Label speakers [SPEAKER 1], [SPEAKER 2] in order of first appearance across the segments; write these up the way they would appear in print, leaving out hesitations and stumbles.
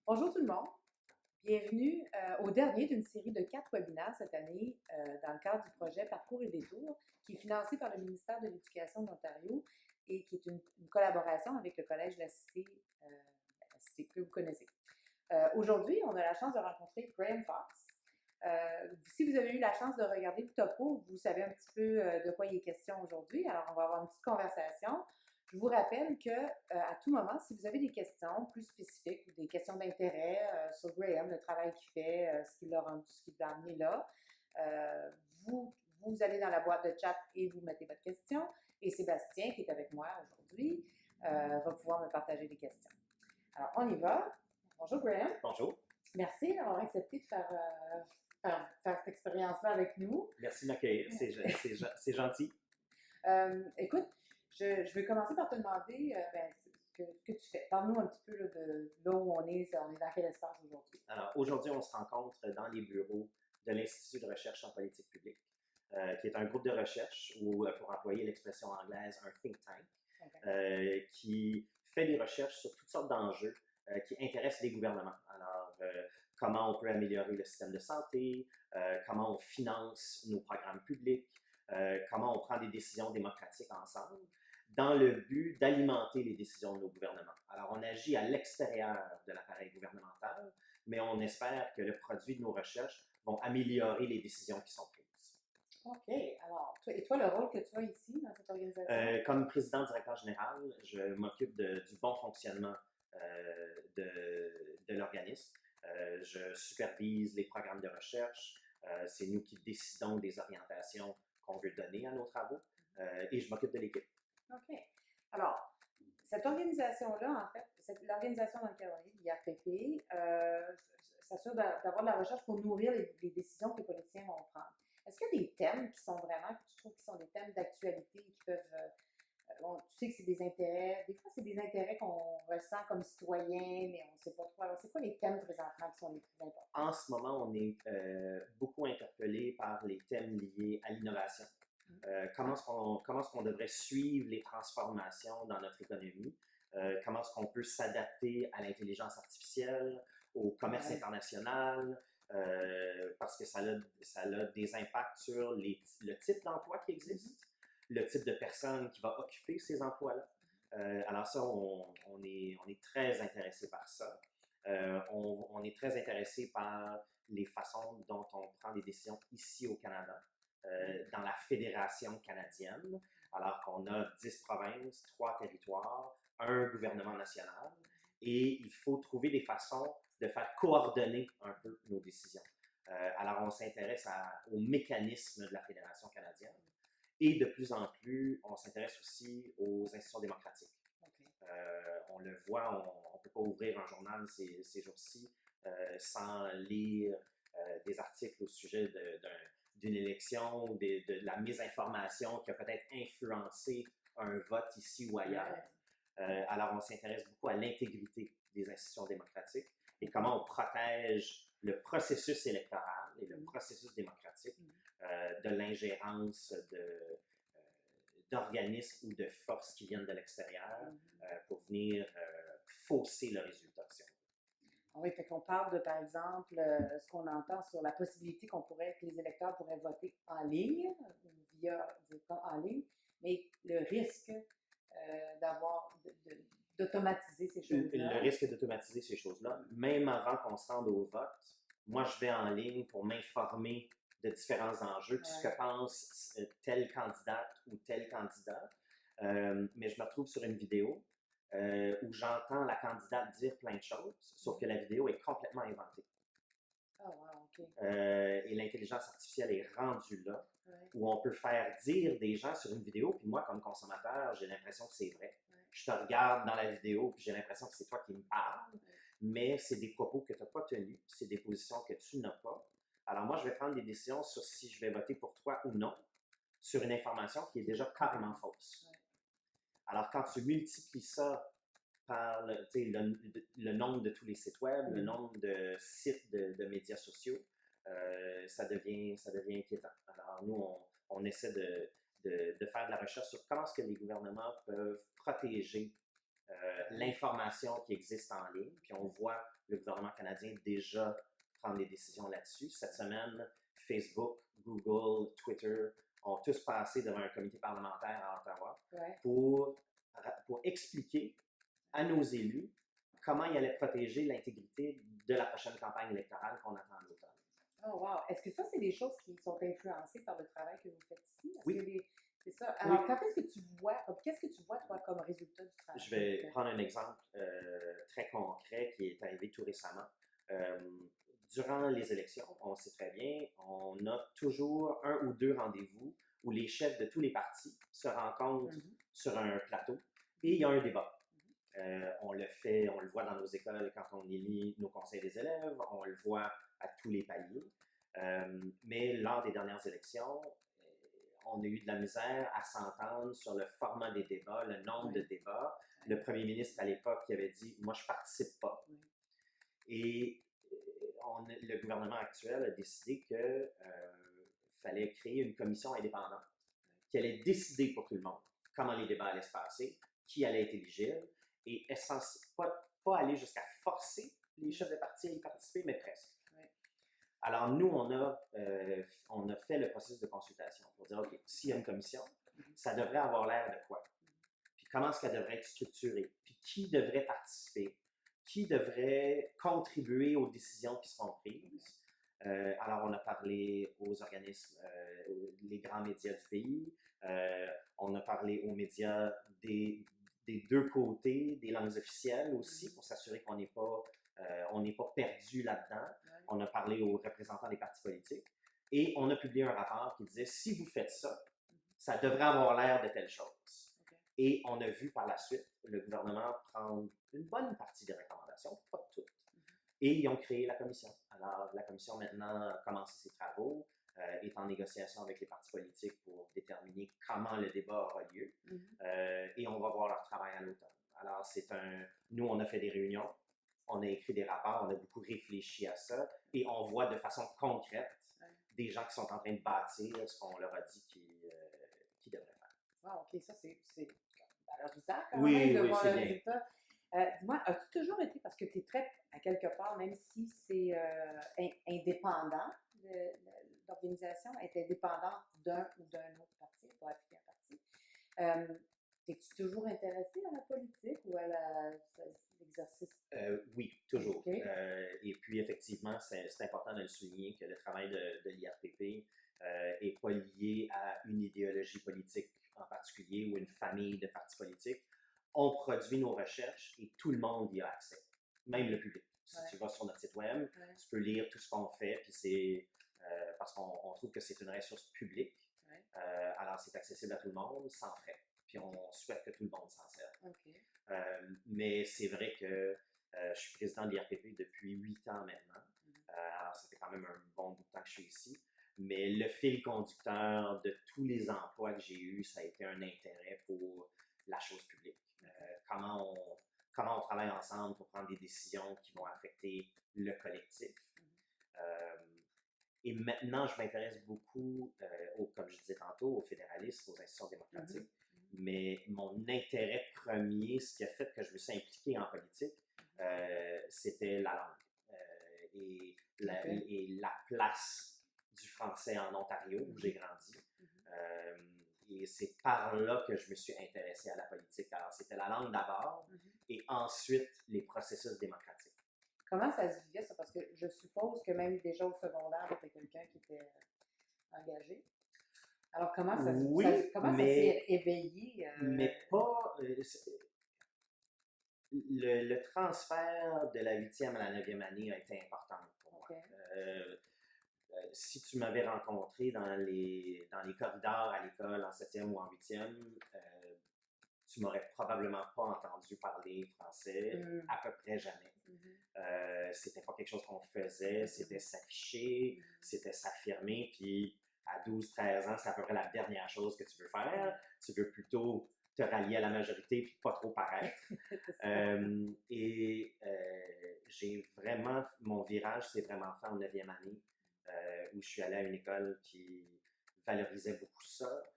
[SPEAKER 1] Bonjour tout le monde. Bienvenue au dernier d'une série de 4 webinaires cette année dans le cadre du projet Parcours et Détours, qui est financé par le ministère de l'Éducation de l'Ontario et qui est une collaboration avec le Collège de la Cité que vous connaissez. Aujourd'hui, on a la chance de rencontrer Graham Fox. Si vous avez eu la chance de regarder le topo, vous savez un petit peu de quoi il est question aujourd'hui. Alors, on va avoir une petite conversation. Je vous rappelle que à tout moment, si vous avez des questions plus spécifiques ou des questions d'intérêt sur Graham, le travail qu'il fait, ce qu'il l'a amené là, euh, vous, vous allez dans la boîte de chat et vous mettez votre question. Et Sébastien, qui est avec moi aujourd'hui, va pouvoir me partager des questions. Alors, on y va. Bonjour Graham.
[SPEAKER 2] Bonjour.
[SPEAKER 1] Merci d'avoir accepté de faire cette expérience-là avec nous.
[SPEAKER 2] Merci de m'accueillir. C'est gentil.
[SPEAKER 1] Écoute, je vais commencer par te demander ce que tu fais. Parle-nous un petit peu là, de là où on est dans quel espace aujourd'hui.
[SPEAKER 2] Alors, aujourd'hui, on se rencontre dans les bureaux de l'Institut de recherche en politique publique, qui est un groupe de recherche ou, pour employer l'expression anglaise, un think tank, qui fait des recherches sur toutes sortes d'enjeux qui intéressent les gouvernements. Alors, comment on peut améliorer le système de santé, comment on finance nos programmes publics, comment on prend des décisions démocratiques ensemble, dans le but d'alimenter les décisions de nos gouvernements. Alors, on agit à l'extérieur de l'appareil gouvernemental, mais on espère que le produit de nos recherches vont améliorer les décisions qui sont prises.
[SPEAKER 1] OK. Alors, toi, le rôle que tu as ici dans cette organisation?
[SPEAKER 2] Comme président-directeur général, je m'occupe du bon fonctionnement de l'organisme. Je supervise les programmes de recherche. C'est nous qui décidons des orientations qu'on veut donner à nos travaux et je m'occupe de l'équipe.
[SPEAKER 1] OK. Alors, cette organisation-là, en fait, l'organisation dans laquelle on est, l'IRPP, s'assure d'avoir de la recherche pour nourrir les décisions que les politiciens vont prendre. Est-ce qu'il y a des thèmes qui sont vraiment, que tu trouves qui sont des thèmes d'actualité qui peuvent. Bon, tu sais que c'est des intérêts, des fois c'est des intérêts qu'on ressent comme citoyen, mais on ne sait pas trop. Alors, c'est quoi les thèmes présentement qui sont les plus importants?
[SPEAKER 2] En ce moment, on est beaucoup interpellé par les thèmes liés à l'innovation. Comment est-ce qu'on devrait suivre les transformations dans notre économie? Comment est-ce qu'on peut s'adapter à l'intelligence artificielle, au commerce international, parce que ça a des impacts sur le type d'emploi qui existe, le type de personne qui va occuper ces emplois-là. Alors ça, on est très intéressé par ça. On est très intéressé par les façons dont on prend des décisions ici au Canada, dans la Fédération canadienne, alors qu'on a 10 provinces, 3 territoires, un gouvernement national, et il faut trouver des façons de faire coordonner un peu nos décisions. Alors on s'intéresse aux mécanismes de la Fédération canadienne, et de plus en plus, on s'intéresse aussi aux institutions démocratiques. Okay. On le voit, on ne peut pas ouvrir un journal ces jours-ci sans lire des articles au sujet d'une élection, de la mésinformation qui a peut-être influencé un vote ici ou ailleurs. Alors, on s'intéresse beaucoup à l'intégrité des institutions démocratiques et comment on protège le processus électoral et le processus démocratique de l'ingérence d'organismes ou de forces qui viennent de l'extérieur pour venir fausser le résultat.
[SPEAKER 1] Oui, fait qu'on parle de, par exemple, ce qu'on entend sur la possibilité que les électeurs pourraient voter en ligne, en ligne, mais le risque d'automatiser ces choses-là.
[SPEAKER 2] Le risque d'automatiser ces choses-là, même avant qu'on se rende au vote, moi, je vais en ligne pour m'informer de différents enjeux, puis ce que pense telle candidate ou tel candidat. Mais je me retrouve sur une vidéo où j'entends la candidate dire plein de choses, sauf que la vidéo est complètement inventée.
[SPEAKER 1] Oh, wow, OK.
[SPEAKER 2] Et l'intelligence artificielle est rendue là, où on peut faire dire des gens sur une vidéo, puis moi, comme consommateur, j'ai l'impression que c'est vrai. Je te regarde dans la vidéo, puis j'ai l'impression que c'est toi qui me parles, mais c'est des propos que tu n'as pas tenus, c'est des positions que tu n'as pas. Alors moi, je vais prendre des décisions sur si je vais voter pour toi ou non, sur une information qui est déjà carrément fausse. Alors, quand tu multiplies ça par le nombre de tous les sites web, le nombre de sites de médias sociaux, ça devient inquiétant. Alors, nous, on essaie de faire de la recherche sur comment est-ce que les gouvernements peuvent protéger l'information qui existe en ligne, puis on voit le gouvernement canadien déjà prendre des décisions là-dessus. Cette semaine, Facebook, Google, Twitter ont tous passé devant un comité parlementaire à Ottawa pour expliquer à nos élus comment ils allaient protéger l'intégrité de la prochaine campagne électorale qu'on attend à l'automne.
[SPEAKER 1] Oh wow! Est-ce que ça, c'est des choses qui sont influencées par le travail que vous faites ici?
[SPEAKER 2] Oui.
[SPEAKER 1] C'est ça. Alors, qu'est-ce que tu vois, toi, comme résultat du travail?
[SPEAKER 2] Je vais prendre un exemple très concret qui est arrivé tout récemment. Durant les élections, on sait très bien, on a toujours un ou deux rendez-vous où les chefs de tous les partis se rencontrent sur un plateau et il y a un débat. On le voit dans nos écoles quand on élit nos conseils des élèves, on le voit à tous les paliers. Mais lors des dernières élections, on a eu de la misère à s'entendre sur le format des débats, le nombre de débats. Le premier ministre à l'époque qui avait dit « moi je ne participe pas ». Et le gouvernement actuel a décidé qu'il fallait créer une commission indépendante qui allait décider pour tout le monde comment les débats allaient se passer, qui allait être éligible, et pas aller jusqu'à forcer les chefs de parti à y participer, mais presque. Alors nous, on a fait le processus de consultation pour dire, OK, s'il y a une commission, ça devrait avoir l'air de quoi? Puis comment est-ce qu'elle devrait être structurée? Puis qui devrait participer? Qui devrait contribuer aux décisions qui seront prises? Alors, on a parlé aux organismes, les grands médias du pays. On a parlé aux médias des deux côtés, des langues officielles aussi, pour s'assurer qu'on n'est pas perdu là-dedans. On a parlé aux représentants des partis politiques. Et on a publié un rapport qui disait, si vous faites ça, ça devrait avoir l'air de telle chose. Et on a vu par la suite le gouvernement prendre une bonne partie des recommandations, pas toutes. Et ils ont créé la commission. Alors, la commission maintenant a commencé ses travaux, est en négociation avec les partis politiques pour déterminer comment le débat aura lieu. Et on va voir leur travail à l'automne. Alors, nous, on a fait des réunions, on a écrit des rapports, on a beaucoup réfléchi à ça, et on voit de façon concrète des gens qui sont en train de bâtir ce qu'on leur a dit qu'ils devraient faire.
[SPEAKER 1] Ah, OK, ça, c'est valorisant quand
[SPEAKER 2] même
[SPEAKER 1] de voir
[SPEAKER 2] c'est
[SPEAKER 1] le
[SPEAKER 2] bien.
[SPEAKER 1] résultat. Dis-moi, as-tu toujours été, parce que tu es très, à quelque part, même si c'est indépendant, l'organisation est indépendante d'un ou d'un autre parti, pour appliquer un parti, es-tu toujours intéressé à la politique ou à l'exercice?
[SPEAKER 2] Oui, toujours.
[SPEAKER 1] Okay.
[SPEAKER 2] Et puis, effectivement, c'est important de le souligner que le travail de l'IRPP n'est pas lié à une idéologie politique en particulier ou une famille de partis politiques. On produit nos recherches et tout le monde y a accès, même le public. Si tu vas sur notre site web, tu peux lire tout ce qu'on fait, puis c'est parce qu'on trouve que c'est une ressource publique. Alors, c'est accessible à tout le monde sans frais. Puis on souhaite que tout le monde s'en serve. Mais c'est vrai que je suis président de l'IRPP depuis 8 ans maintenant. Alors, ça fait quand même un bon bout de temps que je suis ici. Mais le fil conducteur de tous les emplois que j'ai eus, ça a été un intérêt pour la chose publique. Comment on travaille ensemble pour prendre des décisions qui vont affecter le collectif. Et maintenant, je m'intéresse beaucoup, comme je disais tantôt, au fédéralisme, aux institutions démocratiques. Mais mon intérêt premier, ce qui a fait que je me suis impliqué en politique, c'était la langue et la place du français en Ontario, où j'ai grandi. Et c'est par là que je me suis intéressé à la politique. Alors, c'était la langue d'abord et ensuite les processus démocratiques.
[SPEAKER 1] Comment ça se vivait, ça? Parce que je suppose que même déjà au secondaire, tu étais quelqu'un qui était engagé. Alors, comment ça s'est éveillé?
[SPEAKER 2] Mais pas... le transfert de la 8e à la 9e année a été important pour moi. Si tu m'avais rencontré dans les corridors à l'école en 7e ou en 8e, tu m'aurais probablement pas entendu parler français, à peu près jamais. C'était pas quelque chose qu'on faisait, c'était s'afficher, c'était s'affirmer, puis à 12-13 ans, c'est à peu près la dernière chose que tu veux faire. Tu veux plutôt te rallier à la majorité puis pas trop paraître. J'ai vraiment, mon virage s'est vraiment fait en 9e année, où je suis allé à une école qui valorisait beaucoup ça.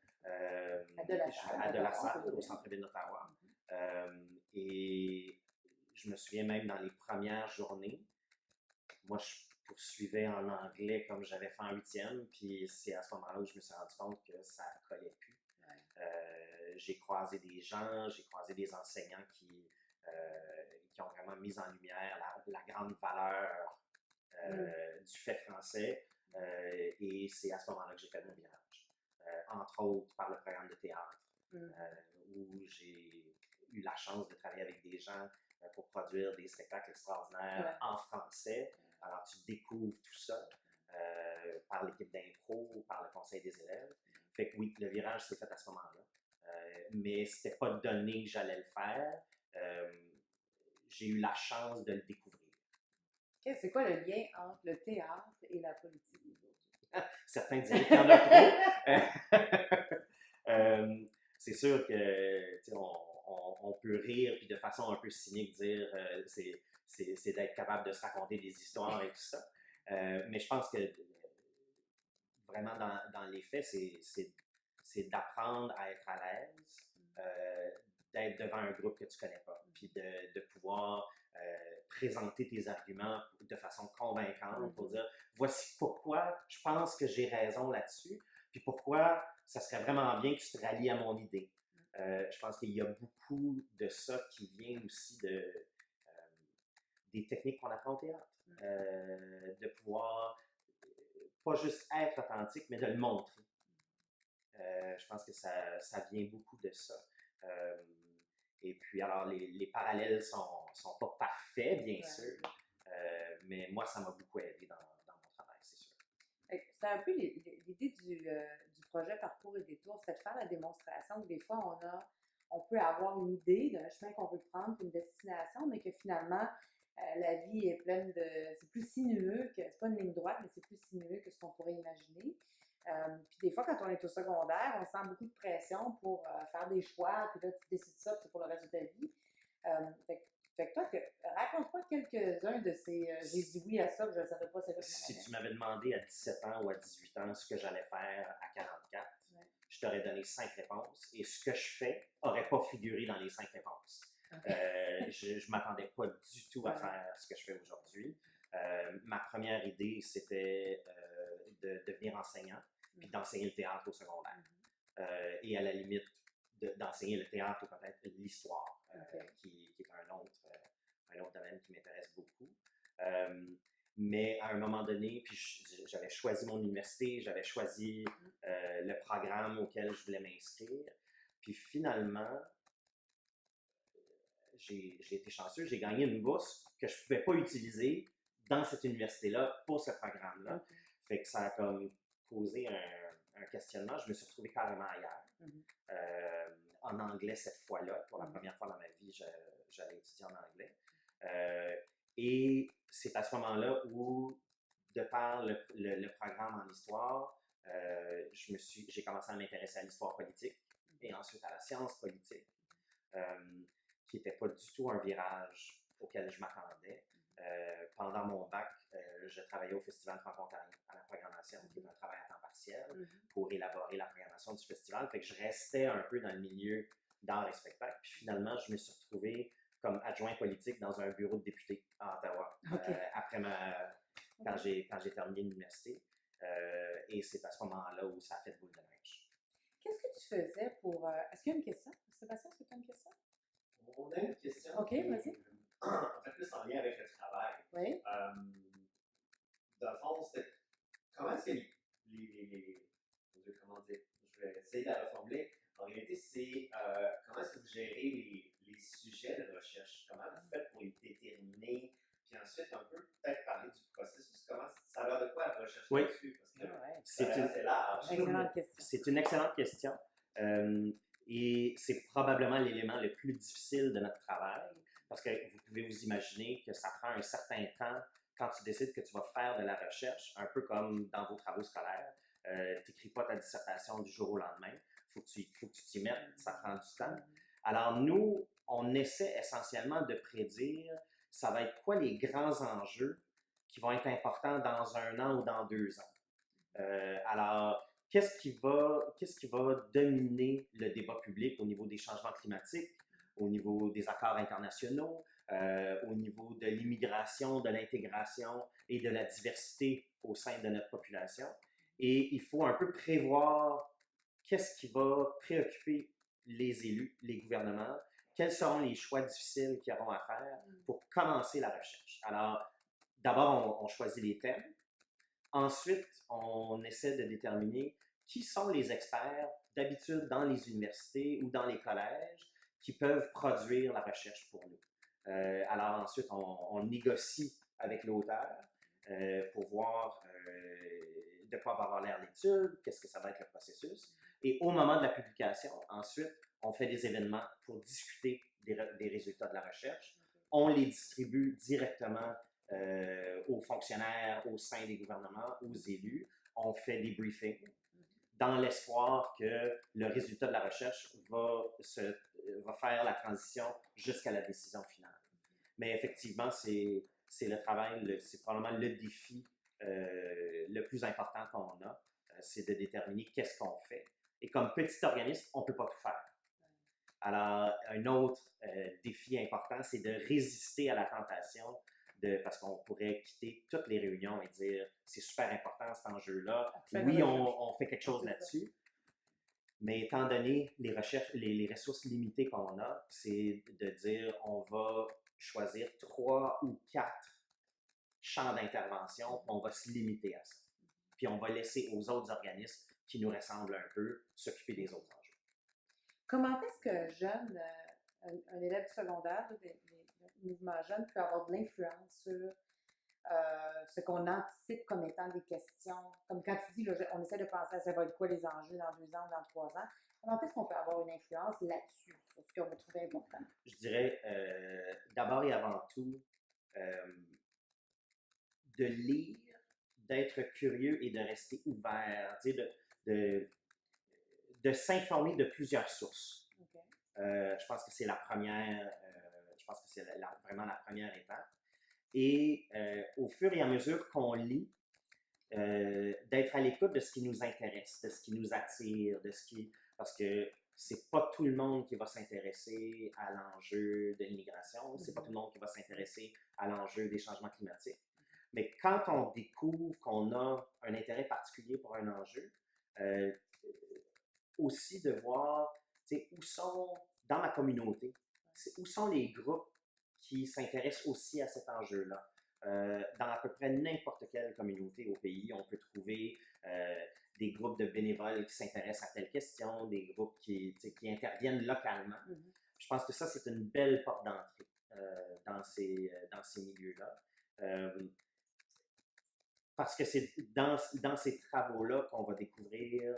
[SPEAKER 2] À Delasalle, au centre-ville d'Ottawa. Et je me souviens même dans les premières journées, moi, je poursuivais en anglais comme j'avais fait en huitième, puis c'est à ce moment-là où je me suis rendu compte que ça ne collait plus. J'ai croisé des gens, j'ai croisé des enseignants qui ont vraiment mis en lumière la grande valeur du fait français. Et c'est à ce moment-là que j'ai fait mon virage. Entre autres par le programme de théâtre, où j'ai eu la chance de travailler avec des gens pour produire des spectacles extraordinaires en français. Alors, tu découvres tout ça par l'équipe d'impro, par le conseil des élèves. Fait que oui, le virage s'est fait à ce moment-là. Mais c'était pas donné que j'allais le faire. J'ai eu la chance de le découvrir.
[SPEAKER 1] C'est quoi le lien entre le théâtre et la politique aujourd'hui?
[SPEAKER 2] Certains diraient qu'il y en a trop. C'est sûr que on peut rire puis de façon un peu cynique dire c'est d'être capable de se raconter des histoires et tout ça. Mais je pense que vraiment dans les faits, c'est d'apprendre à être à l'aise, d'être devant un groupe que tu ne connais pas, puis de pouvoir présenter tes arguments de façon convaincante pour dire voici pourquoi je pense que j'ai raison là-dessus, puis pourquoi ça serait vraiment bien que tu te rallies à mon idée. Je pense qu'il y a beaucoup de ça qui vient aussi des techniques qu'on apprend au théâtre, de pouvoir pas juste être authentique, mais de le montrer. Je pense que ça vient beaucoup de ça. Et puis, alors, les parallèles sont pas parfaits, bien sûr, mais moi, ça m'a beaucoup aidé dans mon travail, c'est sûr.
[SPEAKER 1] C'est un peu l'idée du projet Parcours et Détours, c'est de faire la démonstration que des fois, on peut avoir une idée d'un chemin qu'on veut prendre, une destination, mais que finalement, la vie est pleine de... C'est plus sinueux, que c'est pas une ligne droite, mais c'est plus sinueux que ce qu'on pourrait imaginer. Puis des fois, quand on est au secondaire, on sent beaucoup de pression pour faire des choix, puis là, tu décides ça, puis c'est pour le reste de ta vie. Fait que toi, raconte-moi quelques-uns de ces... j'ai dit oui à ça, que je ne savais pas c'est là.
[SPEAKER 2] Si tu m'avais demandé à 17 ans ou à 18 ans ce que j'allais faire à 44, je t'aurais donné 5 réponses, et ce que je fais n'aurait pas figuré dans les 5 réponses. Je ne m'attendais pas du tout à faire ce que je fais aujourd'hui. Ma première idée, c'était de devenir enseignant, puis d'enseigner le théâtre au secondaire. Et à la limite, d'enseigner le théâtre ou peut-être l'histoire, qui est un autre domaine qui m'intéresse beaucoup. Mais à un moment donné, puis j'avais choisi mon université, j'avais choisi le programme auquel je voulais m'inscrire. Puis finalement, j'ai été chanceux, j'ai gagné une bourse que je ne pouvais pas utiliser dans cette université-là pour ce programme-là. Fait que ça a comme posé un questionnement. Je me suis retrouvé carrément ailleurs. En anglais cette fois-là. Pour la première fois dans ma vie, j'allais étudier en anglais. Et c'est à ce moment-là où, de par le programme en histoire, j'ai commencé à m'intéresser à l'histoire politique et ensuite à la science politique, qui n'était pas du tout un virage auquel je m'attendais. Pendant mon bac, je travaillais au Festival franco-ontarien à la programmation, qui est un travail à temps partiel, pour élaborer la programmation du festival. Fait que je restais un peu dans le milieu d'art et spectacle. Puis finalement, je me suis retrouvé comme adjoint politique dans un bureau de député à Ottawa, après quand j'ai terminé l'université. Et c'est à ce moment-là où ça a fait boule de neige.
[SPEAKER 1] Qu'est-ce que tu faisais pour... Est-ce qu'il y a une question? Sébastien, est-ce que tu as une question?
[SPEAKER 3] On a une question.
[SPEAKER 1] OK, vas-y.
[SPEAKER 3] En fait, plus en lien avec le travail.
[SPEAKER 1] Oui.
[SPEAKER 3] Dans le fond, comment est-ce que comment dire, je vais essayer de la reformuler. En réalité, c'est comment est-ce que vous gérez les sujets de recherche? Comment vous faites pour les déterminer? Puis ensuite, un peu peut-être parler du processus. Comment ça a l'air de quoi la recherche là-dessus? Parce que c'est large.
[SPEAKER 1] Excellente question.
[SPEAKER 2] C'est une excellente question. Et c'est probablement l'élément le plus difficile de notre travail, parce que vous pouvez vous imaginer que ça prend un certain temps quand tu décides que tu vas faire de la recherche, un peu comme dans vos travaux scolaires. Tu n'écris pas ta dissertation du jour au lendemain. Il faut que tu t'y mettes, ça prend du temps. Alors nous, on essaie essentiellement de prédire ça va être quoi les grands enjeux qui vont être importants dans 1 an ou dans 2 ans. Alors, qu'est-ce qui va dominer le débat public au niveau des changements climatiques, au niveau des accords internationaux, au niveau de l'immigration, de l'intégration et de la diversité au sein de notre population. Et il faut un peu prévoir qu'est-ce qui va préoccuper les élus, les gouvernements, quels seront les choix difficiles qu'ils auront à faire pour commencer la recherche. Alors, d'abord, on choisit les thèmes. Ensuite, on essaie de déterminer qui sont les experts, d'habitude dans les universités ou dans les collèges, qui peuvent produire la recherche pour nous. Alors ensuite, on négocie avec l'auteur pour voir de quoi va avoir l'air l'étude, qu'est-ce que ça va être le processus. Et au moment de la publication, ensuite, on fait des événements pour discuter des résultats de la recherche. On les distribue directement aux fonctionnaires au sein des gouvernements, aux élus. On fait des briefings dans l'espoir que le résultat de la recherche va faire la transition jusqu'à la décision finale. Mais effectivement, c'est le travail, c'est probablement le défi le plus important qu'on a, c'est de déterminer qu'est-ce qu'on fait. Et comme petit organisme, on ne peut pas tout faire. Alors, un autre défi important, c'est de résister à la tentation, parce qu'on pourrait quitter toutes les réunions et dire c'est super important cet enjeu-là. Oui, on fait quelque chose là-dessus. Mais étant donné les recherches, les ressources limitées qu'on a, c'est de dire on va choisir 3 ou 4 champs d'intervention, puis on va se limiter à ça. Puis on va laisser aux autres organismes qui nous ressemblent un peu s'occuper des autres enjeux.
[SPEAKER 1] Comment est-ce que jeune, un élève secondaire, des mouvements jeunes, peut avoir de l'influence sur ce qu'on anticipe comme étant des questions? Comme quand tu dis, là, on essaie de penser à ça va être quoi les enjeux dans 2 ans, dans 3 ans. Comment est-ce qu'on peut avoir une influence là-dessus, sur ce qu'on va trouver important?
[SPEAKER 2] Je dirais, d'abord et avant tout, de lire, d'être curieux et de rester ouvert, de s'informer de plusieurs sources.
[SPEAKER 1] Okay.
[SPEAKER 2] Je pense que c'est la première, je pense que c'est vraiment la première étape. Et au fur et à mesure qu'on lit, d'être à l'écoute de ce qui nous intéresse, de ce qui nous attire, parce que c'est pas tout le monde qui va s'intéresser à l'enjeu de l'immigration, c'est pas tout le monde qui va s'intéresser à l'enjeu des changements climatiques. Mais quand on découvre qu'on a un intérêt particulier pour un enjeu, aussi de voir où sont, dans ma communauté, où sont les groupes qui s'intéressent aussi à cet enjeu-là. Dans à peu près n'importe quelle communauté au pays, on peut trouver des groupes de bénévoles qui s'intéressent à telle question, des groupes qui interviennent localement. Mm-hmm. Je pense que ça, c'est une belle porte d'entrée dans ces milieux-là. Parce que c'est dans ces travaux-là qu'on va découvrir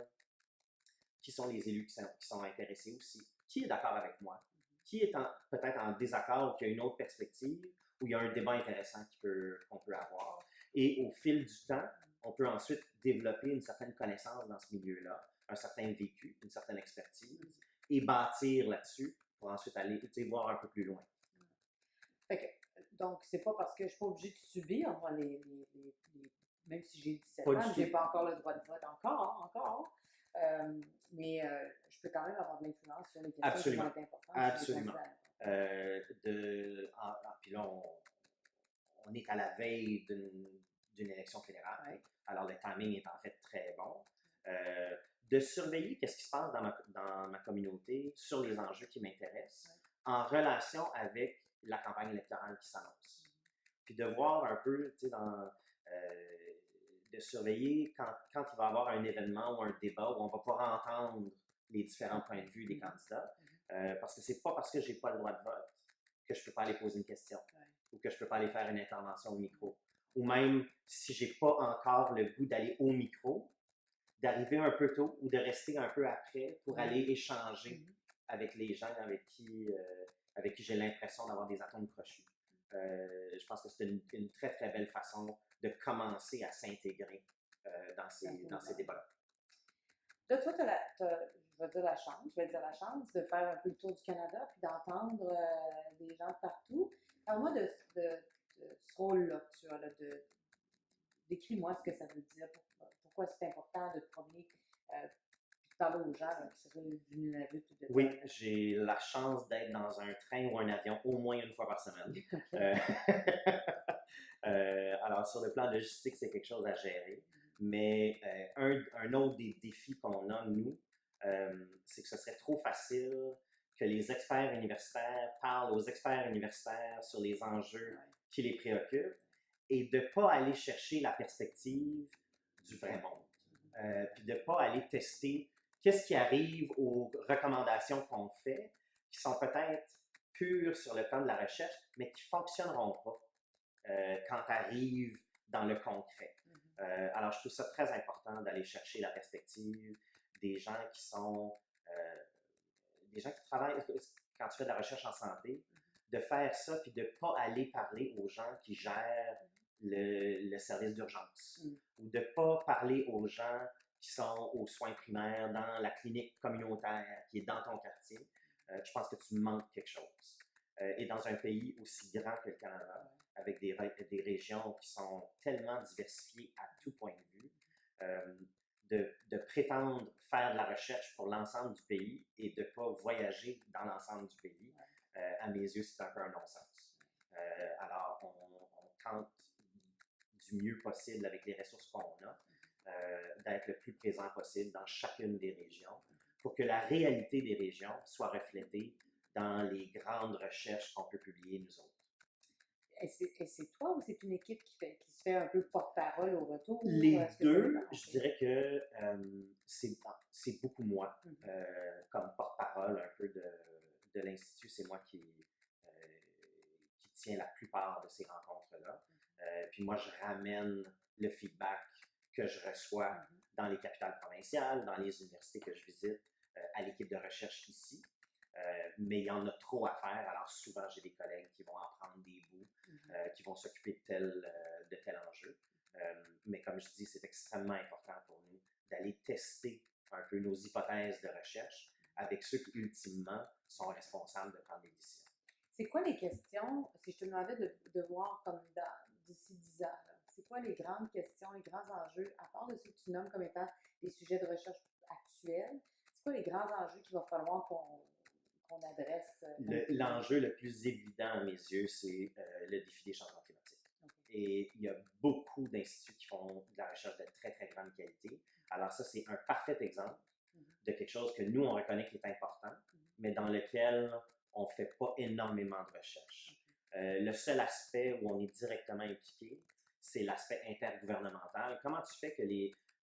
[SPEAKER 2] qui sont les élus qui sont intéressés aussi, qui est d'accord avec moi, qui est peut-être en désaccord, qui a une autre perspective, où il y a un débat intéressant qu'on peut avoir. Et au fil du temps, on peut ensuite développer une certaine connaissance dans ce milieu-là, un certain vécu, une certaine expertise, et bâtir là-dessus pour ensuite aller voir un peu plus loin.
[SPEAKER 1] Donc, c'est pas parce que je suis pas obligée de subir, moi, même si j'ai 17 ans, j'ai pas encore le droit de vote, encore. Mais je peux quand même avoir de l'influence sur les questions qui vont être importantes.
[SPEAKER 2] Absolument. Puis là, on est à la veille d'une élection fédérale. Ouais. Alors, le timing est en fait très bon. De surveiller qu'est-ce qui se passe dans ma communauté sur les enjeux qui m'intéressent, en relation avec la campagne électorale qui s'annonce. Puis de voir un peu, de surveiller quand il va y avoir un événement ou un débat où on va pouvoir entendre les différents points de vue des candidats. Parce que c'est pas parce que j'ai pas le droit de vote que je peux pas aller poser une question ou que je peux pas aller faire une intervention au micro. Ou même si j'ai pas encore le goût d'aller au micro, d'arriver un peu tôt ou de rester un peu après pour aller échanger avec les gens avec qui j'ai l'impression d'avoir des atomes crochus. Je pense que c'est une très, très belle façon de commencer à s'intégrer dans ces débats-là.
[SPEAKER 1] Là, toi, je vais dire la chance de faire un peu le tour du Canada puis d'entendre des gens de partout. Parle-moi de ce rôle-là que tu as, décris-moi ce que ça veut dire, pourquoi c'est important de te promener, parler aux gens là, qui seraient vulnérables tout le temps.
[SPEAKER 2] Oui, j'ai la chance d'être dans un train ou un avion au moins une fois par semaine. Euh, alors, sur le plan logistique, c'est quelque chose à gérer. Mais un autre des défis qu'on a, nous, c'est que ce serait trop facile que les experts universitaires parlent aux experts universitaires sur les enjeux qui les préoccupent et de ne pas aller chercher la perspective du vrai monde. Puis de ne pas aller tester qu'est-ce qui arrive aux recommandations qu'on fait, qui sont peut-être pures sur le plan de la recherche, mais qui ne fonctionneront pas quand tu arrives dans le concret. Alors, je trouve ça très important d'aller chercher la perspective des gens qui sont des gens qui travaillent, quand tu fais de la recherche en santé, de faire ça puis de ne pas aller parler aux gens qui gèrent le service d'urgence ou de ne pas parler aux gens qui sont aux soins primaires dans la clinique communautaire qui est dans ton quartier. Je pense que tu manques quelque chose. Et dans un pays aussi grand que le Canada, avec des régions qui sont tellement diversifiées à tout point de vue, de prétendre faire de la recherche pour l'ensemble du pays et de ne pas voyager dans l'ensemble du pays, à mes yeux, c'est un peu un non-sens. Alors, on tente du mieux possible avec les ressources qu'on a, d'être le plus présent possible dans chacune des régions pour que la réalité des régions soit reflétée dans les grandes recherches qu'on peut publier nous autres.
[SPEAKER 1] Et c'est toi ou c'est une équipe qui se fait un peu porte-parole au retour?
[SPEAKER 2] Les deux, je dirais que c'est beaucoup moi. Comme porte-parole un peu de l'Institut, c'est moi qui tient la plupart de ces rencontres-là. Puis moi, je ramène le feedback que je reçois dans les capitales provinciales, dans les universités que je visite, à l'équipe de recherche ici. Mais il y en a trop à faire, alors souvent j'ai des collègues qui vont en prendre des bouts, qui vont s'occuper de tel enjeu. Mais comme je dis, c'est extrêmement important pour nous d'aller tester un peu nos hypothèses de recherche avec ceux qui, ultimement, sont responsables de prendre des décisions.
[SPEAKER 1] C'est quoi les questions, si je te demandais de voir comme d'ici 10 ans, c'est quoi les grandes questions, les grands enjeux, à part de ceux que tu nommes comme étant des sujets de recherche actuels, c'est quoi les grands enjeux qu'il va falloir qu'on adresse?
[SPEAKER 2] L'enjeu le plus évident à mes yeux, c'est le défi des changements climatiques. Et il y a beaucoup d'instituts qui font de la recherche de très, très grande qualité. Alors ça, c'est un parfait exemple de quelque chose que nous, on reconnaît qui est important, mais dans lequel on ne fait pas énormément de recherche. Le seul aspect où on est directement impliqué, c'est l'aspect intergouvernemental. Comment tu fais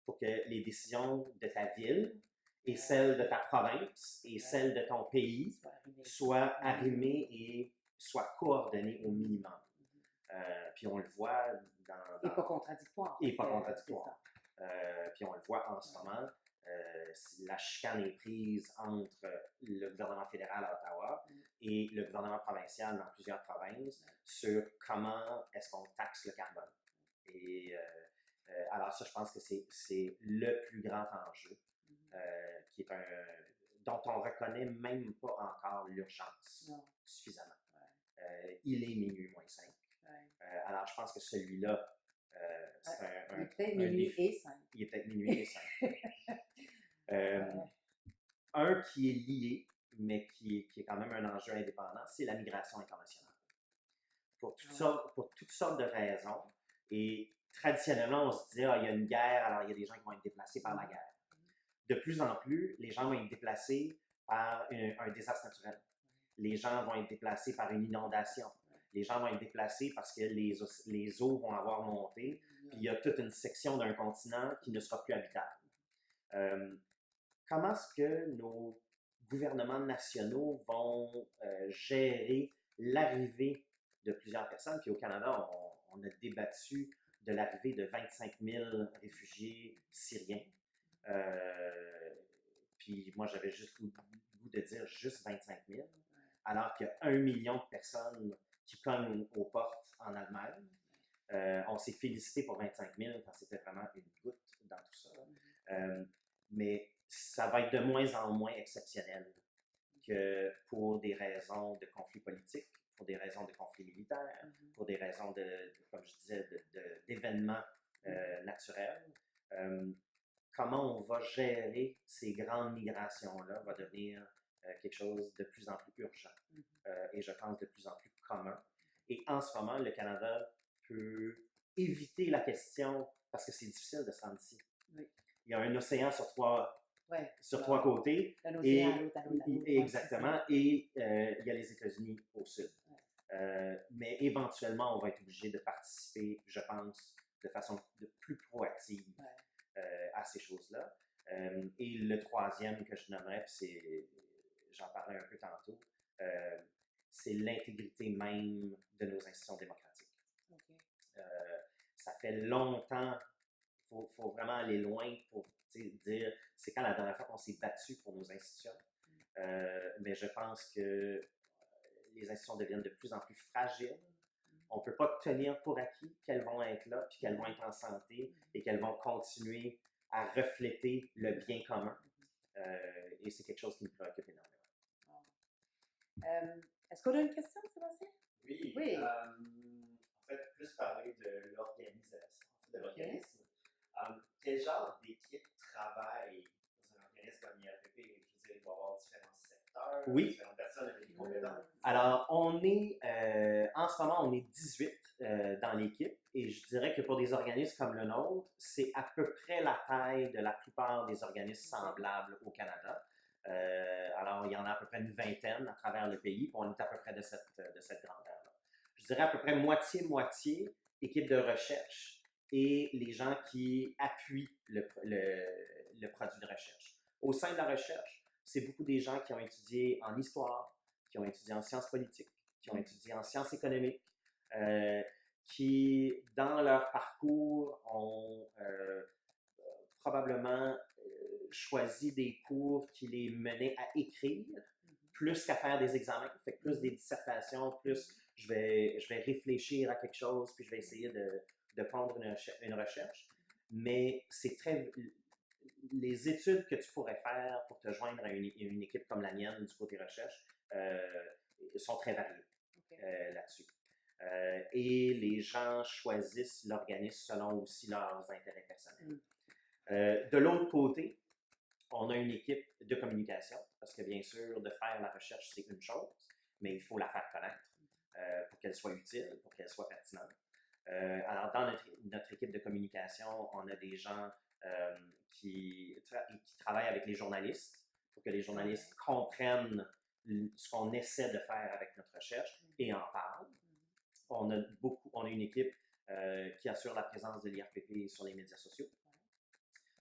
[SPEAKER 2] pour que les décisions de ta ville et celles de ta province et celles de ton pays soient arrimées et soient coordonnées au minimum? Puis on le voit dans...
[SPEAKER 1] Et pas contradictoire.
[SPEAKER 2] Et pas contradictoire. Puis on le voit en ce moment, la chicane est prise entre le gouvernement fédéral à Ottawa et le gouvernement provincial dans plusieurs provinces sur comment est-ce qu'on taxe le carbone. Et alors ça, je pense que c'est le plus grand enjeu, qui est dont on ne reconnaît même pas encore l'urgence suffisamment. Il est minuit moins 5. Alors je pense que celui-là, c'est
[SPEAKER 1] il est peut-être minuit et 5.
[SPEAKER 2] Il est peut-être minuit et 5. Un qui est lié, mais qui est quand même un enjeu indépendant, c'est la migration internationale. Pour toutes sortes de raisons. Et traditionnellement, on se dit, il y a une guerre, alors il y a des gens qui vont être déplacés par la guerre. De plus en plus, les gens vont être déplacés par un désastre naturel. Les gens vont être déplacés par une inondation. Les gens vont être déplacés parce que les eaux vont avoir monté, puis il y a toute une section d'un continent qui ne sera plus habitable. Comment est-ce que nos gouvernements nationaux vont gérer l'arrivée de plusieurs personnes? Puis au Canada, on a débattu de l'arrivée de 25 000 réfugiés syriens. Puis moi, j'avais juste le goût de dire juste 25 000, alors qu'il y a 1 million de personnes qui cognent aux portes en Allemagne. On s'est félicité pour 25 000 quand c'était vraiment une goutte dans tout ça. Mais ça va être de moins en moins exceptionnel que pour des raisons de conflits politiques, pour des raisons de conflits militaires, pour des raisons comme je disais, d'événements naturels. comment on va gérer ces grandes migrations-là va devenir quelque chose de plus en plus urgent et je pense de plus en plus commun. Et en ce moment, le Canada peut éviter la question parce que c'est difficile de se rendre ici.
[SPEAKER 1] Oui.
[SPEAKER 2] Il y a un océan sur trois côtés.
[SPEAKER 1] D'un océan à l'autre, à l'autre, à l'autre.
[SPEAKER 2] Exactement. Et il y a les États-Unis au sud. Mais éventuellement, on va être obligé de participer, je pense, de façon plus proactive à ces choses-là. Et le troisième que je nommerais, puis j'en parlais un peu tantôt, c'est l'intégrité même de nos institutions démocratiques. Ça fait longtemps, il faut vraiment aller loin pour dire c'est quand la dernière fois qu'on s'est battu pour nos institutions. Mais je pense que les institutions deviennent de plus en plus fragiles. On ne peut pas tenir pour acquis qu'elles vont être là, puis qu'elles vont être en santé et qu'elles vont continuer à refléter le bien commun. Et c'est quelque chose qui me préoccupe énormément.
[SPEAKER 1] Est-ce qu'on a une question, Sébastien?
[SPEAKER 3] Oui.
[SPEAKER 1] Oui.
[SPEAKER 3] En fait, plus parler de l'organisation, de l'organisme. Quel genre d'équipe travaille dans un organisme comme IRPP? Je veux dire, il va y avoir différents secteurs, différentes personnes avec des compétences.
[SPEAKER 2] Alors, en ce moment, on est 18 dans l'équipe et je dirais que pour des organismes comme le nôtre, c'est à peu près la taille de la plupart des organismes semblables au Canada. Alors, il y en a à peu près une vingtaine à travers le pays, puis on est à peu près de cette grandeur-là. Je dirais à peu près moitié-moitié équipe de recherche et les gens qui appuient le produit de recherche. Au sein de la recherche, c'est beaucoup des gens qui ont étudié en histoire, qui ont étudié en sciences politiques, qui ont étudié en sciences économiques, qui, dans leur parcours, ont probablement choisi des cours qui les menaient à écrire plus qu'à faire des examens, fait que plus des dissertations, plus je vais réfléchir à quelque chose, puis je vais essayer de prendre une recherche. Mais c'est les études que tu pourrais faire pour te joindre à une équipe comme la mienne du côté recherche sont très variées là-dessus. Et les gens choisissent l'organisme selon aussi leurs intérêts personnels. De l'autre côté, on a une équipe de communication, parce que bien sûr, de faire la recherche, c'est une chose, mais il faut la faire connaître pour qu'elle soit utile, pour qu'elle soit pertinente. Alors, dans notre équipe de communication, on a des gens qui travaillent avec les journalistes pour que les journalistes comprennent ce qu'on essaie de faire avec notre recherche et en parlent. On a une équipe qui assure la présence de l'IRPP sur les médias sociaux.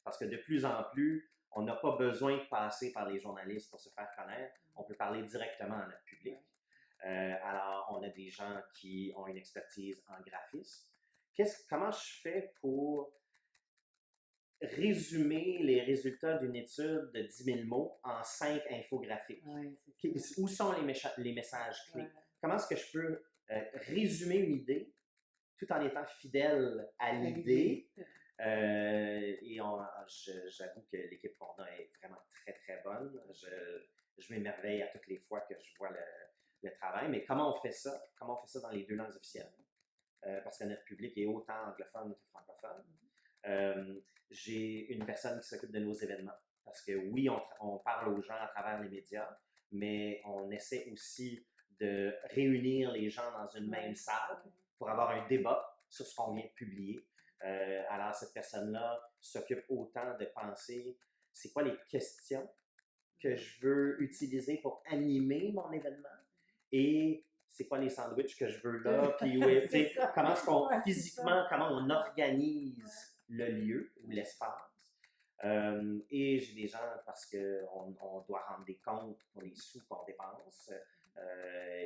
[SPEAKER 2] Parce que de plus en plus, on n'a pas besoin de passer par les journalistes pour se faire connaître. On peut parler directement à notre public. Alors, on a des gens qui ont une expertise en graphisme. Comment je fais pour résumer les résultats d'une étude de 10 000 mots en 5 infographiques? Où sont les messages clés? Comment est-ce que je peux résumer une idée tout en étant fidèle à l'idée? Et j'avoue que l'équipe qu'on a est vraiment très, très bonne. Je m'émerveille à toutes les fois que je vois le travail. Mais comment on fait ça? Comment on fait ça dans les 2 langues officielles? Parce que notre public est autant anglophone que francophone. J'ai une personne qui s'occupe de nos événements. Parce que oui, on parle aux gens à travers les médias, mais on essaie aussi de réunir les gens dans une même salle pour avoir un débat sur ce qu'on vient de publier. Alors, cette personne-là s'occupe autant de penser c'est quoi les questions que je veux utiliser pour animer mon événement et c'est quoi les sandwichs que je veux là, puis comment est-ce qu'on physiquement, comment on organise le lieu ou l'espace. Et j'ai des gens parce qu'on doit rendre des comptes pour les sous qu'on dépense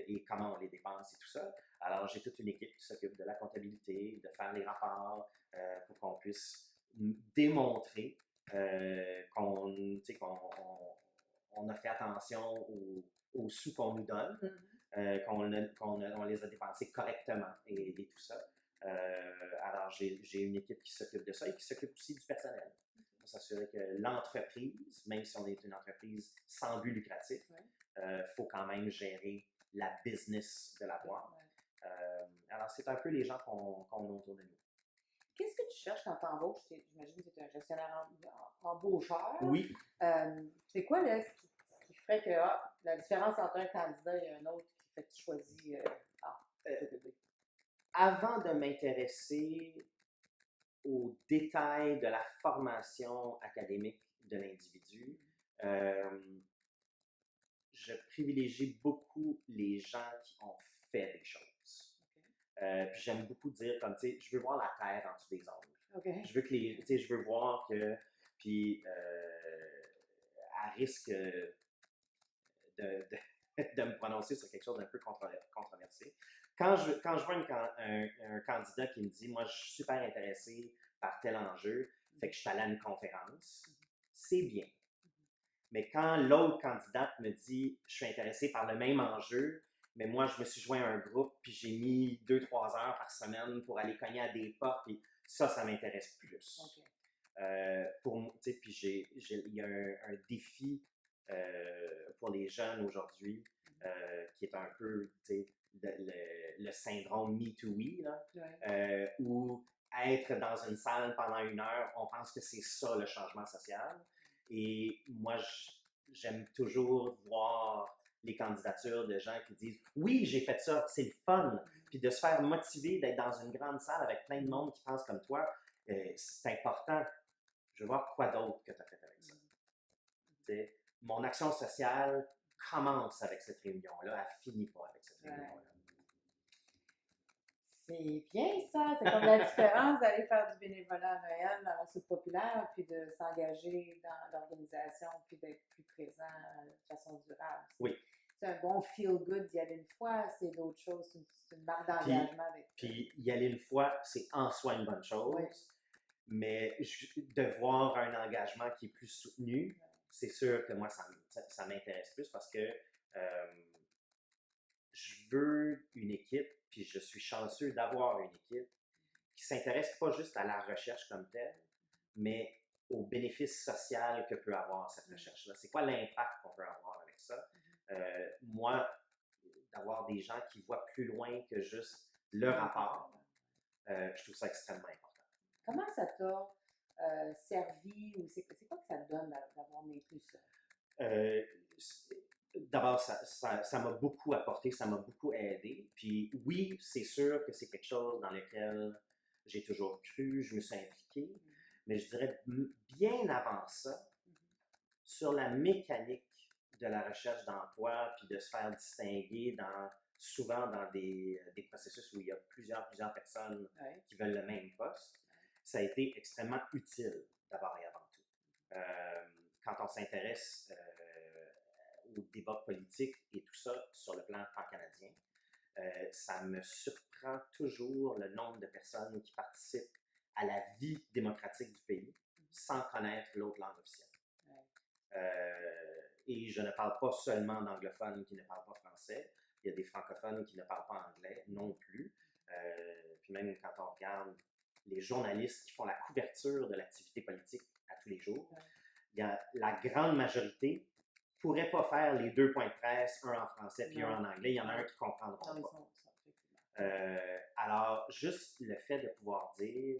[SPEAKER 2] et comment on les dépense et tout ça. Alors, j'ai toute une équipe qui s'occupe de la comptabilité, de faire les rapports pour qu'on puisse démontrer qu'on a fait attention aux sous qu'on nous donne, qu'on les a dépensés correctement et tout ça. Alors, j'ai une équipe qui s'occupe de ça et qui s'occupe aussi du personnel. Pour s'assurer que l'entreprise, même si on est une entreprise sans but lucratif, faut quand même gérer la business de la boîte. Alors, c'est un peu les gens qu'on a autour de nous.
[SPEAKER 1] Qu'est-ce que tu cherches quand tu embauches? J'imagine que tu es un gestionnaire embaucheur.
[SPEAKER 2] Oui,
[SPEAKER 1] C'est quoi là, ce qui ferait que la différence entre un candidat et un autre qui fait que tu choisis CPB?
[SPEAKER 2] avant de m'intéresser aux détails de la formation académique de l'individu, je privilégie beaucoup les gens qui ont fait des choses. Puis j'aime beaucoup dire comme, tu sais, je veux voir la terre en dessous des ongles.
[SPEAKER 1] OK.
[SPEAKER 2] Je veux que tu sais, je veux voir que, puis à risque de me prononcer sur quelque chose d'un peu controversé. Quand je vois un candidat qui me dit, moi, je suis super intéressé par tel enjeu, fait que je suis allé à une conférence, c'est bien. Mais quand l'autre candidate me dit, je suis intéressé par le même enjeu, mais moi, je me suis joint à un groupe, puis j'ai mis 2-3 heures par semaine pour aller cogner à des portes, puis ça m'intéresse plus.
[SPEAKER 1] OK.
[SPEAKER 2] Puis il y a un défi pour les jeunes aujourd'hui qui est un peu le syndrome Me Too We, là,
[SPEAKER 1] Ouais.
[SPEAKER 2] où être dans une salle pendant 1 heure, on pense que c'est ça le changement social. Et moi, j'aime toujours voir les candidatures de gens qui disent « Oui, j'ai fait ça, c'est le fun! » Puis de se faire motiver d'être dans une grande salle avec plein de monde qui pense comme toi, c'est important. Je veux voir quoi d'autre que tu as fait avec ça. T'sais, mon action sociale commence avec cette réunion-là, elle finit pas avec cette réunion-là.
[SPEAKER 1] C'est bien ça, c'est comme la différence d'aller faire du bénévolat à Noël dans la soupe populaire, puis de s'engager dans l'organisation, puis d'être plus présent de façon durable.
[SPEAKER 2] Oui.
[SPEAKER 1] C'est un bon feel-good d'y aller une fois, c'est d'autres choses, c'est une marque d'engagement.
[SPEAKER 2] Puis y aller une fois, c'est en soi une bonne chose,
[SPEAKER 1] Oui.
[SPEAKER 2] mais de voir un engagement qui est plus soutenu, c'est sûr que moi, ça m'intéresse plus parce que je veux une équipe, puis je suis chanceux d'avoir une équipe qui s'intéresse pas juste à la recherche comme telle, mais au bénéfice social que peut avoir cette recherche-là. C'est quoi l'impact qu'on peut avoir avec ça? Moi, d'avoir des gens qui voient plus loin que juste le rapport, je trouve ça extrêmement important.
[SPEAKER 1] Comment ça t'a servi ou c'est quoi que ça te donne d'avoir maintenu ça?
[SPEAKER 2] D'abord, ça m'a beaucoup apporté, ça m'a beaucoup aidé. Puis oui, c'est sûr que c'est quelque chose dans lequel j'ai toujours cru, je me suis impliqué, mais je dirais bien avant ça, sur la mécanique de la recherche d'emploi, puis de se faire distinguer souvent dans des processus où il y a plusieurs personnes qui veulent le même poste, ça a été extrêmement utile d'abord et avant tout. Quand on s'intéresse au débat politique et tout ça sur le plan pan-canadien, ça me surprend toujours le nombre de personnes qui participent à la vie démocratique du pays sans connaître l'autre langue officielle. Et je ne parle pas seulement d'anglophones qui ne parlent pas français, il y a des francophones qui ne parlent pas anglais non plus. Puis même quand on regarde les journalistes qui font la couverture de l'activité politique à tous les jours, il y a la grande majorité pourrait pas faire les 2 points de presse, un en français puis un en anglais. Il y en a un qui ne comprendra pas. Alors, juste le fait de pouvoir dire,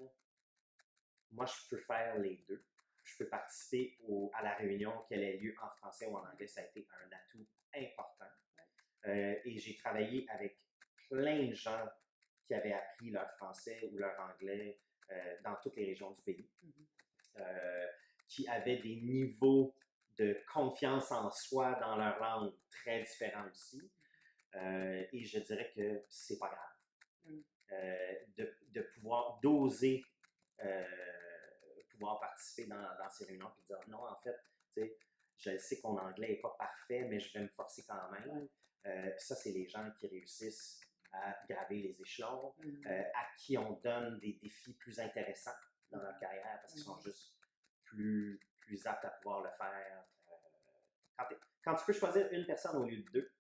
[SPEAKER 2] moi, je peux faire les deux. Je peux participer à la réunion qu'elle ait lieu en français ou en anglais. Ça a été un atout important. Et j'ai travaillé avec plein de gens qui avaient appris leur français ou leur anglais dans toutes les régions du pays, qui avaient des niveaux de confiance en soi dans leur langue très différents aussi. Et je dirais que c'est pas grave. De pouvoir d'oser pouvoir participer dans ces réunions et dire non, en fait, tu sais, je sais que mon anglais n'est pas parfait, mais je vais me forcer quand même. Ça, c'est les gens qui réussissent à graver les échelons, à qui on donne des défis plus intéressants dans leur carrière parce qu'ils sont juste plus aptes à pouvoir le faire. Quand tu peux choisir une personne au lieu de deux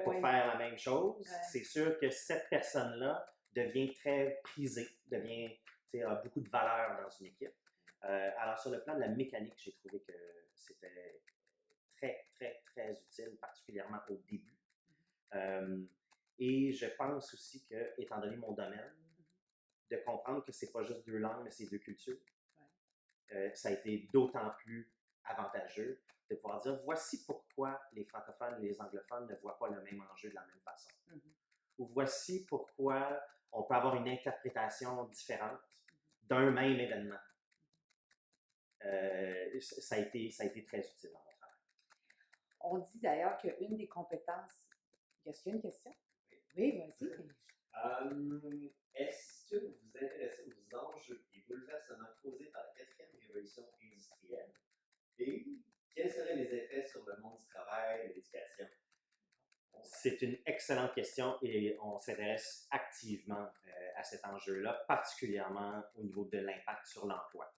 [SPEAKER 2] pour faire la même chose, c'est sûr que cette personne-là devient très prisée, a beaucoup de valeur dans une équipe. Alors, sur le plan de la mécanique, j'ai trouvé que c'était très, très, très utile, particulièrement au début. Et je pense aussi que, étant donné mon domaine, de comprendre que c'est pas juste deux langues, mais c'est deux cultures.
[SPEAKER 1] Ouais.
[SPEAKER 2] Ça a été d'autant plus avantageux de pouvoir dire voici pourquoi les francophones et les anglophones ne voient pas le même enjeu de la même façon. Ou voici pourquoi on peut avoir une interprétation différente d'un même événement. Ça a été très utile dans mon travail.
[SPEAKER 1] On dit d'ailleurs qu'une des compétences. Est-ce qu'il y a une question? Oui, vas-y.
[SPEAKER 3] Est-ce que vous vous intéressez aux enjeux et bouleversements causés par la quatrième révolution industrielle et quels seraient les effets sur le monde du travail et de l'éducation?
[SPEAKER 2] C'est une excellente question et on s'intéresse activement à cet enjeu-là, particulièrement au niveau de l'impact sur l'emploi.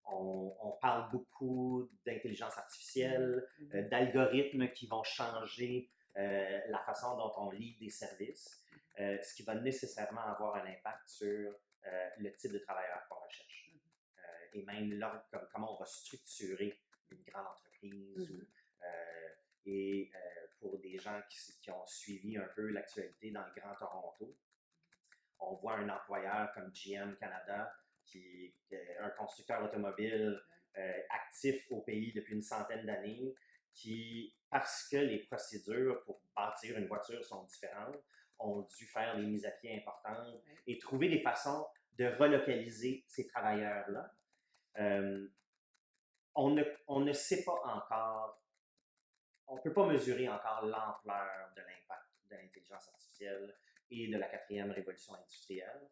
[SPEAKER 2] On parle beaucoup d'intelligence artificielle, d'algorithmes qui vont changer la façon dont on lit des services, ce qui va nécessairement avoir un impact sur le type de travailleur qu'on recherche. Et même comment on va structurer une grande entreprise. Et pour des gens qui ont suivi un peu l'actualité dans le Grand Toronto, on voit un employeur comme GM Canada, qui est un constructeur automobile actif au pays depuis une centaine d'années, qui, parce que les procédures pour bâtir une voiture sont différentes, ont dû faire des mises à pied importantes et trouver des façons de relocaliser ces travailleurs-là. On ne sait pas encore, on ne peut pas mesurer encore l'ampleur de l'impact de l'intelligence artificielle et de la quatrième révolution industrielle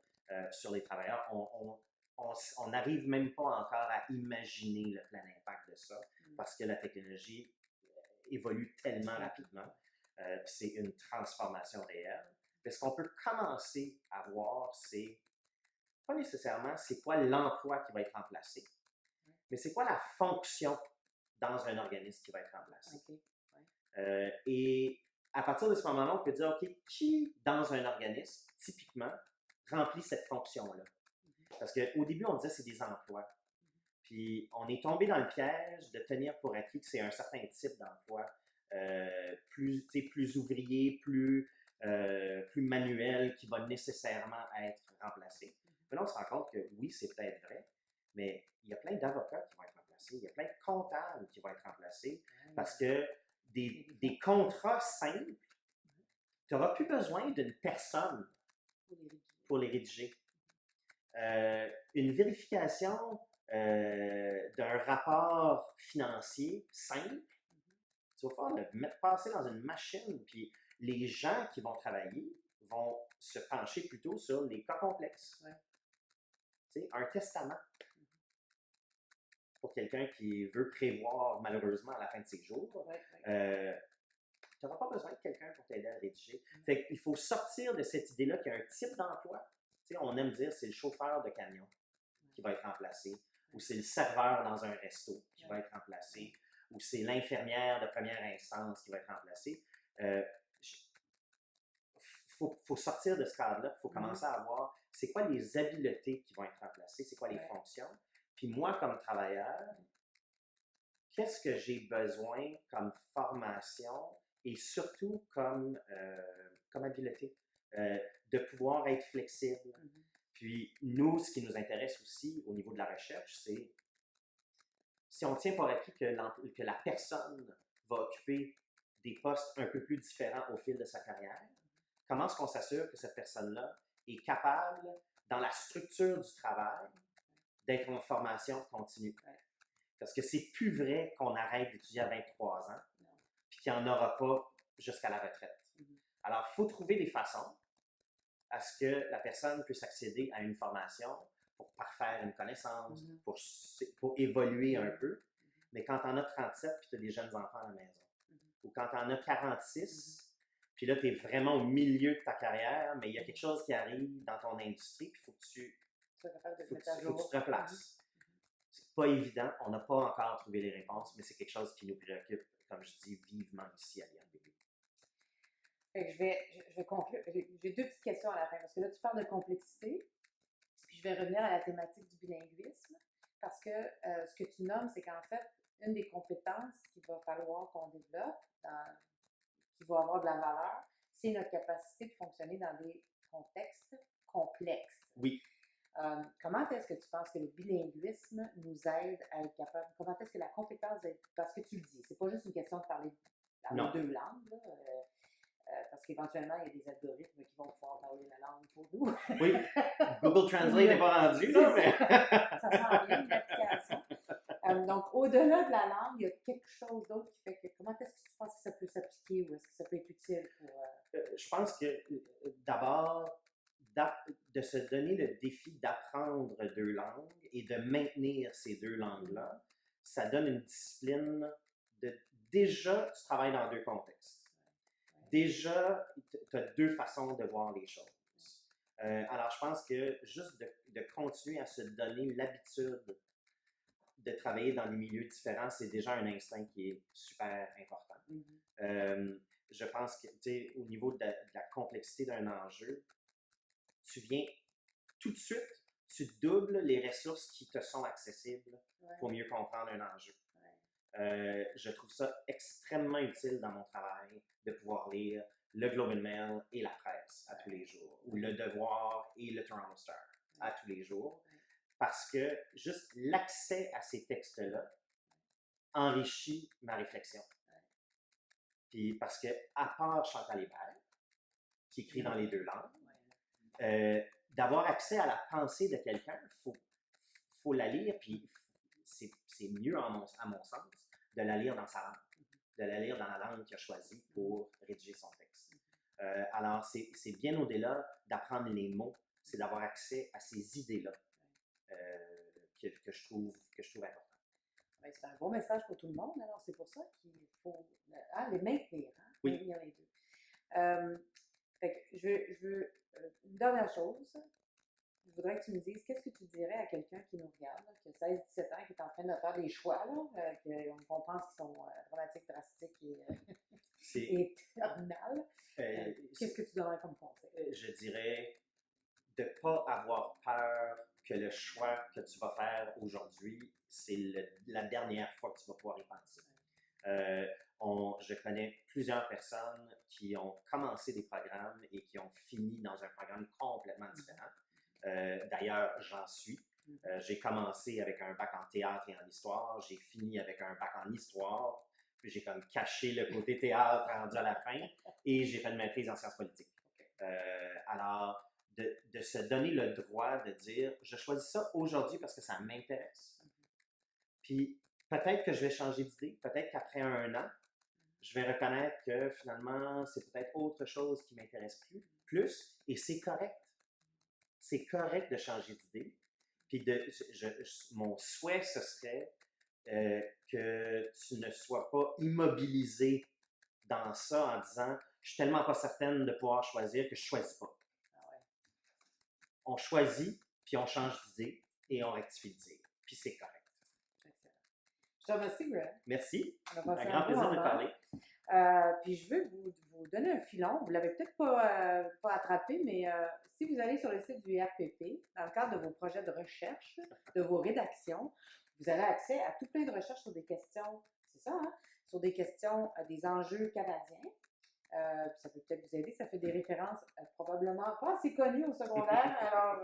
[SPEAKER 2] sur les travailleurs. On n'arrive même pas encore à imaginer le plein impact de ça parce que la technologie évolue tellement rapidement. C'est une transformation réelle. Mais ce qu'on peut commencer à voir, c'est pas nécessairement c'est quoi l'emploi qui va être remplacé, mais c'est quoi la fonction dans un organisme qui va être remplacé. Et à partir de ce moment-là, on peut dire, OK, qui dans un organisme, typiquement, remplit cette fonction-là? Parce qu'au début, on disait que c'est des emplois. Puis on est tombé dans le piège de tenir pour acquis que c'est un certain type d'emploi, plus ouvrier, plus manuel, qui va nécessairement être remplacé. Mais là, on se rend compte que oui, c'est peut-être vrai, mais il y a plein d'avocats qui vont être remplacés, il y a plein de comptables qui vont être remplacés, parce que des contrats simples, tu n'auras plus besoin d'une personne pour les rédiger. Une vérification d'un rapport financier simple, tu vas pouvoir le passer dans une machine, puis les gens qui vont travailler vont se pencher plutôt sur les cas complexes. Tu sais, un testament pour quelqu'un qui veut prévoir malheureusement à la fin de ses jours, tu n'auras pas besoin de quelqu'un pour t'aider à rédiger. Fait qu'il faut sortir de cette idée-là qu'il y a un type d'emploi. Tu sais, on aime dire c'est le chauffeur de camion qui va être remplacé, ou c'est le serveur dans un resto qui va être remplacé, ou c'est l'infirmière de première instance qui va être remplacée. Faut sortir de ce cadre-là, il faut commencer à voir c'est quoi les habiletés qui vont être remplacées, c'est quoi les fonctions. Puis moi, comme travailleur, qu'est-ce que j'ai besoin comme formation et surtout comme habileté? De pouvoir être flexible. Puis nous, ce qui nous intéresse aussi au niveau de la recherche, c'est si on tient pour acquis que la personne va occuper des postes un peu plus différents au fil de sa carrière, comment est-ce qu'on s'assure que cette personne-là est capable, dans la structure du travail, d'être en formation continue? Parce que c'est plus vrai qu'on arrête d'étudier à 23 ans, puis qu'il n'y en aura pas jusqu'à la retraite. Alors, il faut trouver des façons à ce que la personne puisse accéder à une formation pour parfaire une connaissance, pour évoluer un peu. Mais quand tu en as 37 puis tu as des jeunes enfants à la maison, ou quand tu en as 46, puis là, tu es vraiment au milieu de ta carrière, mais il y a quelque chose qui arrive dans ton industrie, puis il faut que tu te replaces. C'est pas évident, on n'a pas encore trouvé les réponses, mais c'est quelque chose qui nous préoccupe, comme je dis, vivement ici à l'IRBB.
[SPEAKER 1] Je vais conclure. J'ai deux petites questions à la fin, parce que là, tu parles de complexité, puis je vais revenir à la thématique du bilinguisme, parce que ce que tu nommes, c'est qu'en fait, une des compétences qu'il va falloir qu'on développe, qui va avoir de la valeur, c'est notre capacité de fonctionner dans des contextes complexe.
[SPEAKER 2] Oui.
[SPEAKER 1] Comment est-ce que tu penses que le bilinguisme nous aide à être capable, comment est-ce que la compétence d'être, parce que tu le dis, c'est pas juste une question de parler dans
[SPEAKER 2] Non.
[SPEAKER 1] les deux langues, là, parce qu'éventuellement, il y a des algorithmes qui vont pouvoir parler la langue pour nous.
[SPEAKER 2] Oui, Google Translate n'est pas rendu, là, mais...
[SPEAKER 1] Ça s'en vient, une application. Donc, au-delà de la langue, il y a quelque chose d'autre qui fait que, comment est-ce que tu penses que ça peut s'appliquer ou est-ce que ça peut être utile pour...
[SPEAKER 2] Je pense que, d'abord, de se donner le défi d'apprendre deux langues et de maintenir ces deux langues-là, ça donne une discipline de... Déjà, tu travailles dans deux contextes. Déjà, tu as deux façons de voir les choses. Alors, je pense que juste de continuer à se donner l'habitude de travailler dans des milieux différents, c'est déjà un instinct qui est super important. Je pense que, tu sais, au niveau de la complexité d'un enjeu, tu viens tout de suite, tu doubles les ressources qui te sont accessibles pour mieux comprendre un enjeu. Je trouve ça extrêmement utile dans mon travail de pouvoir lire le Globe and Mail et la presse à tous les jours, ou le Devoir et le Toronto Star à tous les jours, parce que juste l'accès à ces textes-là enrichit ma réflexion. Puis parce que, à part Chantal Hébert, qui écrit dans les deux langues, d'avoir accès à la pensée de quelqu'un, faut la lire, puis c'est mieux, à mon sens, de la lire dans sa langue, de la lire dans la langue qu'il a choisie pour rédiger son texte. Alors, c'est bien au-delà d'apprendre les mots, c'est d'avoir accès à ces idées-là que je trouve important.
[SPEAKER 1] C'est un bon message pour tout le monde, alors c'est pour ça qu'il faut les maintenir,
[SPEAKER 2] Oui.
[SPEAKER 1] Maintenir les deux. Fait que je veux une dernière chose. Je voudrais que tu me dises, qu'est-ce que tu dirais à quelqu'un qui nous regarde, qui a 16-17 ans, qui est en train de faire des choix, qu'on pense qu'ils sont dramatiques, drastiques et terminales. Qu'est-ce que tu donnerais comme conseil?
[SPEAKER 2] Je dirais de ne pas avoir peur que le choix que tu vas faire aujourd'hui, c'est la dernière fois que tu vas pouvoir y penser. Je connais plusieurs personnes qui ont commencé des programmes et qui ont fini dans un programme complètement différent. D'ailleurs, j'en suis. J'ai commencé avec un bac en théâtre et en histoire. J'ai fini avec un bac en histoire. Puis j'ai comme caché le côté théâtre rendu à la fin. Et j'ai fait une maîtrise en sciences politiques. Alors, de se donner le droit de dire, je choisis ça aujourd'hui parce que ça m'intéresse. Puis peut-être que je vais changer d'idée. Peut-être qu'après un an, je vais reconnaître que finalement, c'est peut-être autre chose qui m'intéresse plus. Et c'est correct. C'est correct de changer d'idée. Puis mon souhait, ce serait que tu ne sois pas immobilisé dans ça en disant « Je suis tellement pas certaine de pouvoir choisir que je ne choisis pas. » On choisit, puis on change d'idée et on rectifie l'idée. Puis c'est correct.
[SPEAKER 1] Excellent. Je te remercie, Greg.
[SPEAKER 2] Merci.
[SPEAKER 1] Un
[SPEAKER 2] grand plaisir de parler.
[SPEAKER 1] Puis je veux vous donner un filon. Vous ne l'avez peut-être pas attrapé, mais si vous allez sur le site du RPP, dans le cadre de vos projets de recherche, de vos rédactions, vous avez accès à tout plein de recherches sur des questions, c'est ça, sur des questions, des enjeux canadiens. Puis ça peut peut-être vous aider. Ça fait des références probablement pas assez connues au secondaire, alors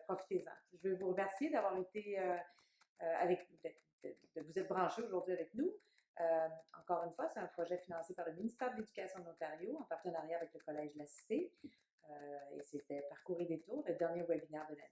[SPEAKER 1] profitez-en. Je veux vous remercier d'avoir été de vous être branchés aujourd'hui avec nous. Encore une fois, c'est un projet financé par le ministère de l'Éducation de l'Ontario en partenariat avec le Collège de la Cité. Et c'était Parcours et détours, le dernier webinaire de l'année.